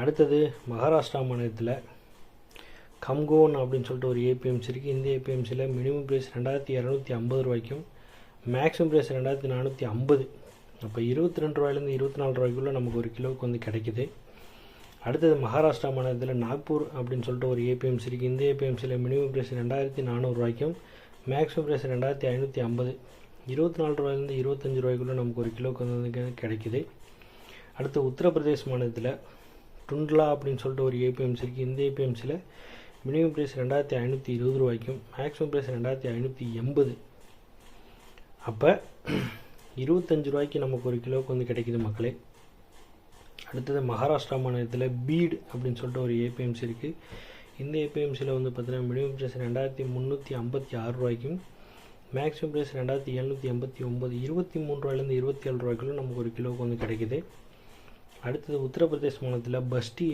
அடுத்தது மகாராஷ்டிரா மாநிலத்தில் கம்கோன் அப்படின்னு சொல்லிட்டு ஒரு ஏபிஎம்சி இருக்குது. இந்த ஏபிஎம்சியில் மினிமம் ப்ரைஸ் 2250 ரூபாய்க்கும் மேக்ஸிமம் ப்ரைஸ் 2450. அப்போ 22 ரூபாயிலேருந்து 24 ரூபாய்க்குள்ளே நமக்கு ஒரு கிலோவுக்கு வந்து கிடைக்குது. அடுத்தது மகாராஷ்டிரா மாநிலத்தில் நாக்பூர் அப்படின்னு சொல்லிட்டு ஒரு ஏபிஎம்சி இருக்குது. இந்த ஏபிஎம்சியில் மினிமம் ப்ரைஸ் 2400 ரூபாய்க்கும் மேக்ஸிமம் ப்ரைஸ் 2550. 24 ரூபாயிலேருந்து 25 ரூபாய்க்குள்ளே நமக்கு ஒரு கிலோவுக்கு வந்து கிடைக்குது. அடுத்து உத்தரப்பிரதேஷ் மாநிலத்தில் டுண்ட்லா அப்படின்னு சொல்லிட்டு ஒரு ஏபிஎம்சி இருக்குது. இந்த ஏபிஎம்சியில் மினிமம் ப்ரைஸ் 2520 ரூபாய்க்கும் மேக்ஸிமம் ப்ரைஸ் 2580. அப்போ 25 ரூபாய்க்கு நமக்கு ஒரு கிலோவுக்கு வந்து கிடைக்குது மக்களே. அடுத்தது மகாராஷ்டிரா மாநிலத்தில் பீட் அப்படின்னு சொல்லிட்டு ஒரு ஏபிஎம்சி இருக்குது. இந்த ஏபிஎம்சியில் வந்து பார்த்தீங்கன்னா மினிமம் ப்ரைஸ் 2356 ரூபாய்க்கும் மேக்ஸிமம் ப்ரைஸ் 2789. 23 ரூபாயிலேருந்து 27 ரூபாய்க்குள்ளே நமக்கு ஒரு கிலோவுக்கு வந்து கிடைக்குது. அடுத்தது உத்தரப்பிரதேஷ் மாநிலத்தில் பஸ்டி